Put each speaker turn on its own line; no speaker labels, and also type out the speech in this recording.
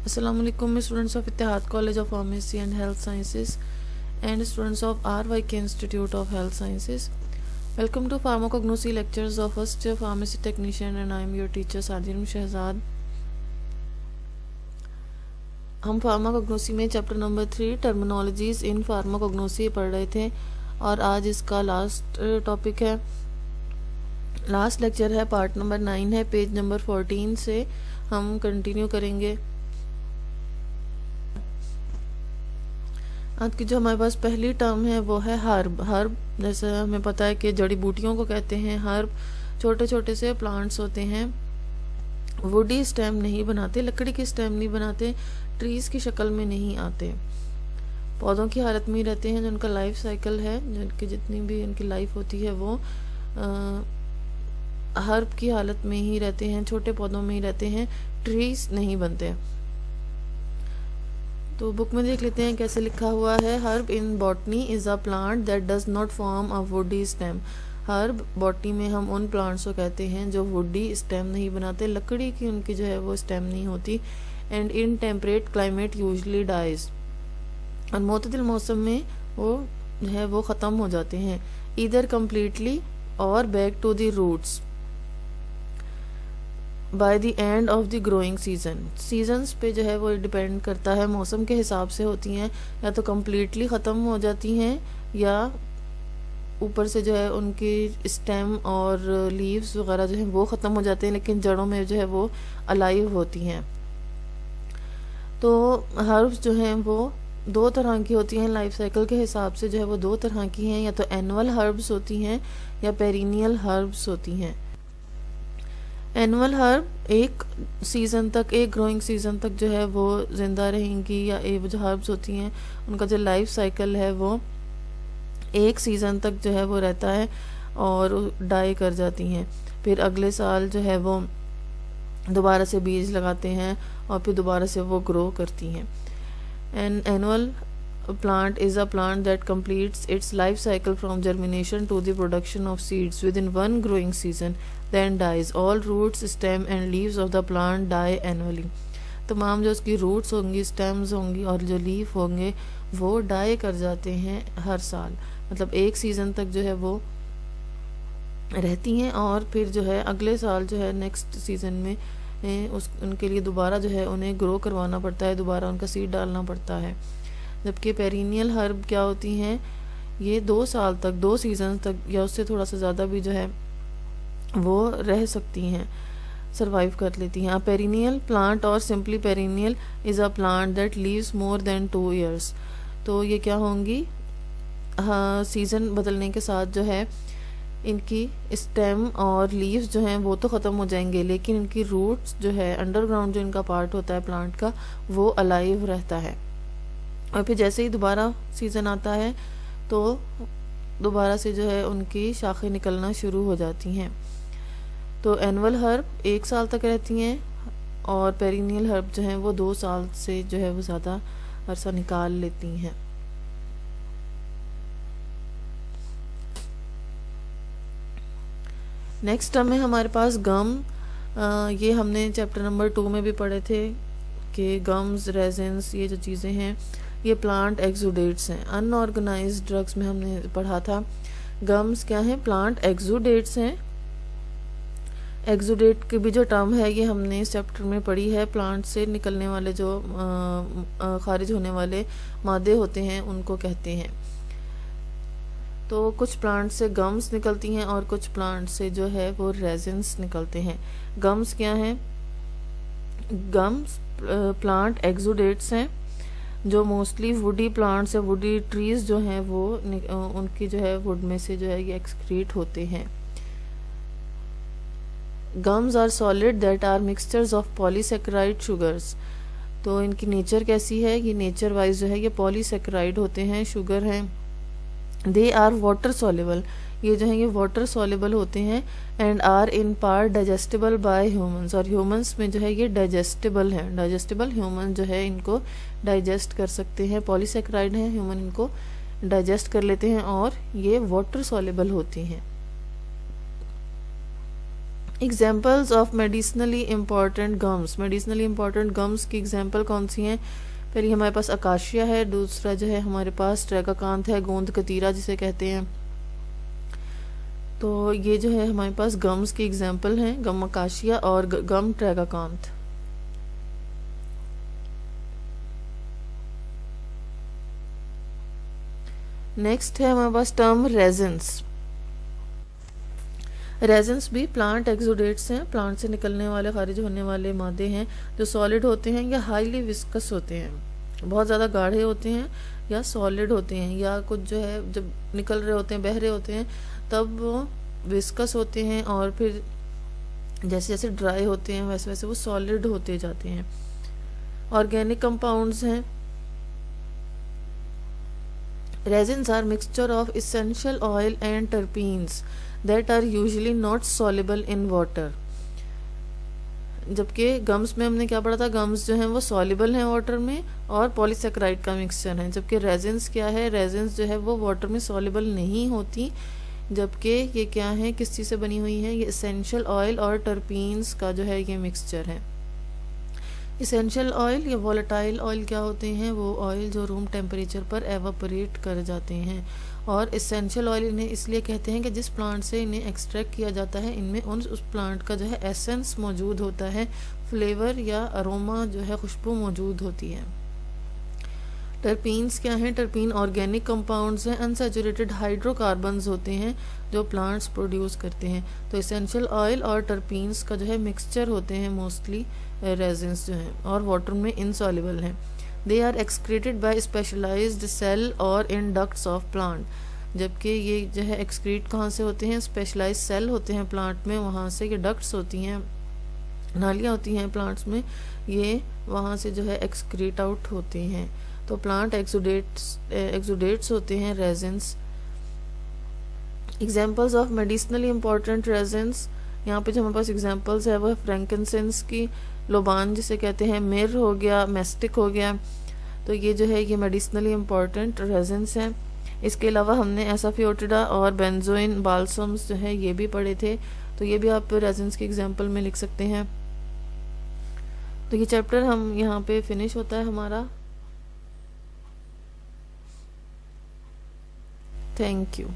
Assalamualaikum students of Ittihad College of Pharmacy and Health Sciences and students of RYK Institute of Health Sciences. Welcome to Pharmacognosy lectures of first year pharmacy technician and I am your teacher Sadin Shehzad. हम pharmacognosy में chapter number 3 terminologies इन pharmacognosy पढ़ रहे थे और आज इसका last topic है, last lecture है, पार्ट नंबर 9 है, पेज नंबर 14 से हम कंटिन्यू करेंगे। आज की जो हमारे पास पहली टर्म है वो है हर्ब। हर्ब जैसे हमें पता है कि जड़ी बूटियों को कहते हैं। हर्ब छोटे छोटे से प्लांट्स होते हैं, वुडी स्टेम नहीं बनाते, लकड़ी के स्टेम नहीं बनाते, ट्रीज की शक्ल में नहीं आते, पौधों की हालत में ही रहते हैं। जिनका लाइफ साइकिल है, जिनकी जितनी भी इनकी लाइफ होती है वो हर्ब की हालत में ही रहते हैं, छोटे पौधों में ही रहते हैं, ट्रीज नहीं बनते। तो बुक में देख लेते हैं कैसे लिखा हुआ है। Herb in botany is a plant that does not form a woody stem. Herb botany में हम उन प्लांट्स को कहते हैं जो वुडी स्टेम नहीं बनाते, लकड़ी की उनकी जो है वो स्टेम नहीं होती। And in temperate climate usually dies, और मोतदिल मौसम में वो जो है वो ख़त्म हो जाते हैं, ईदर कम्प्लीटली और back to the roots by the end of the growing season. Seasons पे जो है वो डिपेंड करता है, मौसम के हिसाब से होती हैं, या तो कम्प्लीटली ख़त्म हो जाती हैं या ऊपर से जो है उनकी स्टेम और लीव्स वगैरह जो है वो ख़त्म हो जाते हैं, लेकिन जड़ों में जो है वो अलाइव होती हैं। तो हर्ब्स जो हैं वो दो तरह की होती हैं, लाइफ साइकिल के हिसाब से जो है वो दो तरह की हैं, या तो एनुअल हर्ब्स होती हैं या पेरिनियल हर्ब्स होती हैं। एनुअल हर्ब एक सीज़न तक, एक ग्रोइंग सीज़न तक जो है वो ज़िंदा रहेंगी, या वो जो हर्ब्स होती हैं उनका जो लाइफ साइकिल है वो एक सीज़न तक जो है वो रहता है और डाई कर जाती हैं। फिर अगले साल जो है वो दोबारा से बीज लगाते हैं और फिर दोबारा से वो ग्रो करती हैं। An annual plant is a plant that completes its life cycle from germination to the production of seeds within one growing season, then dies. All roots, stem and leaves of the plant die annually. तमाम जो उसकी roots होंगी, stems होंगी और जो leaf होंगे वो die कर जाते हैं हर साल, मतलब एक सीज़न तक जो है वो रहती हैं और फिर जो है अगले साल जो है नेक्स्ट सीज़न में उनके लिए दोबारा जो है उन्हें ग्रो करवाना पड़ता है, दोबारा उनका सीड डालना पड़ता है। जबकि पेरिनियल हर्ब क्या होती हैं, ये 2 साल तक, 2 सीजन तक या उससे थोड़ा सा ज़्यादा भी जो है वो रह सकती हैं, सरवाइव कर लेती हैं। पेरिनियल प्लांट और simply perennial is a plant that lives more than 2 years. तो ये क्या होंगी, हाँ, सीज़न बदलने के साथ जो है इनकी स्टेम और लीव्स जो हैं वो तो ख़त्म हो जाएंगे, लेकिन इनकी रूट्स जो है, अंडरग्राउंड जो इनका पार्ट होता है प्लांट का, वो अलाइव रहता है। और फिर जैसे ही दोबारा सीज़न आता है तो दोबारा से जो है उनकी शाखें निकलना शुरू हो जाती हैं। तो एनुअल हर्ब 1 साल तक रहती हैं और पेरिनियल हर्ब जो हैं वो 2 साल से जो है वो ज़्यादा अरसा निकाल लेती हैं। नेक्स्ट टर्म है हमारे पास गम। ये हमने चैप्टर नंबर 2 में भी पढ़े थे कि गम्स, रेजिन्स, ये जो चीज़ें हैं ये प्लांट एक्सुडेट्स हैं। अनऑर्गेनाइज्ड ड्रग्स में हमने पढ़ा था गम्स क्या है, प्लांट एक्सुडेट्स हैं। एक्सुडेट की भी जो टर्म है ये हमने इस चैप्टर में पढ़ी है। प्लांट से निकलने वाले जो खारिज होने वाले मादे होते हैं उनको कहते हैं। तो कुछ प्लांट से गम्स निकलती हैं और कुछ प्लांट से जो है वो रेजिन्स निकलते हैं। गम्स क्या हैं, गम्स प्लांट एक्सुडेट्स हैं जो मोस्टली वुडी प्लांट्स या वुडी ट्रीज जो हैं वो उनकी जो है वुड में से जो है ये एक्सक्रीट होते हैं। Gums are solid that are mixtures of polysaccharide sugars. तो इनकी नेचर कैसी है, ये नेचर वाइज जो है ये पॉलीसेकेराइड होते हैं, शुगर हैं। दे आर वाटर सॉल्युबल, ये जो है ये वाटर सॉल्युबल होते हैं। And are in part digestible by humans, और ह्यूमंस में जो है ये डाइजेस्टेबल है। डाइजेस्टेबल ह्यूमन जो है इनको डाइजेस्ट कर सकते हैं, पॉलीसेकेराइड है, ह्यूमन इनको डाइजेस्ट कर लेते हैं और ये वाटर सॉल्युबल होती हैं। Examples of medicinally important gums, medicinally important gums की एग्जाम्पल कौन सी हैं? पहली हमारे पास अकाशिया है, दूसरा जो है हमारे पास ट्रैगाकांथ है, गोंद कतीरा जिसे कहते हैं। तो ये जो है हमारे पास गम्स की एग्जाम्पल हैं, गम अकाशिया और गम ट्रैगाकांथ। नेक्स्ट है हमारे पास टर्म रेजिन्स। रेजिन्स भी प्लांट एक्सुडेट्स हैं, प्लांट से निकलने वाले खारिज होने वाले मादे हैं जो सॉलिड होते हैं या हाईली विस्कस होते हैं, बहुत ज़्यादा गाढ़े होते हैं या सॉलिड होते हैं, या कुछ जो है जब निकल रहे होते हैं, बह रहे होते हैं, तब वो विस्कस होते हैं और फिर जैसे जैसे ड्राई होते हैं वैसे वैसे वो सॉलिड होते जाते हैं। ऑर्गेनिक कंपाउंड्स हैं। Resins are mixture of essential oil and terpenes that are usually not soluble in water. जबकि गम्स में हमने क्या पढ़ा था, गम्स जो हैं वो सॉल्युबल हैं वाटर में और पॉलीसेक्राइड का मिक्सचर है, जबकि रेजिन्स क्या है, रेजिन्स जो है वो वाटर में सॉल्युबल नहीं होती, जबकि ये क्या है, किस चीज़ से बनी हुई है, ये एसेंशियल ऑयल और टर्पीन्स का जो है ये मिक्सचर है। इसेंशियल ऑयल या वॉलेटाइल ऑयल क्या होते हैं, वो ऑयल जो रूम टेम्परेचर पर एवापोरेट कर जाते हैं, और इसेंशियल ऑयल इन्हें इसलिए कहते हैं कि जिस प्लांट से इन्हें एक्सट्रैक्ट किया जाता है इनमें उस प्लांट का जो है एसेंस मौजूद होता है, फ्लेवर या अरोमा जो है खुशबू मौजूद होती है। टर्पीन्स क्या हैं, टर्पीन ऑर्गेनिक कंपाउंड्स हैं, अनसैचुरेटेड हाइड्रोकार्बन्स होते हैं जो प्लांट्स प्रोड्यूस करते हैं। तो एसेंशियल ऑयल और टर्पीन्स का जो है मिक्सचर होते हैं मोस्टली रेजिन्स जो हैं, और वाटर में इनसॉल्युबल हैं। They are excreted by specialised cell और इन डक्ट्स ऑफ प्लांट, जबकि ये जो है एक्सक्रीट कहाँ से होते हैं, स्पेशलाइज्ड सेल होते हैं प्लांट में, वहाँ से ये डक्ट्स होती हैं, नालियाँ होती हैं प्लांट्स में, ये वहाँ से जो है एक्सक्रीट आउट होते हैं। तो प्लांट एक्सुडेट्स होते हैं resins. Examples of medicinally important resins, यहाँ पे जो हमारे पास एग्जाम्पल्स है वो है फ्रैंकिनसेंस की, लोबान जिसे कहते हैं, मिर हो गया, मेस्टिक हो गया। तो ये जो है ये मेडिसिनली इम्पॉर्टेंट रेजिन्स हैं। इसके अलावा हमने एसाफियोटिडा और बेंजोइन बाल्सम्स जो है ये भी पढ़े थे, तो ये भी आप रेजिन्स के एग्जाम्पल में लिख सकते हैं। तो ये चैप्टर हम यहाँ पे फिनिश होता है हमारा। Thank you.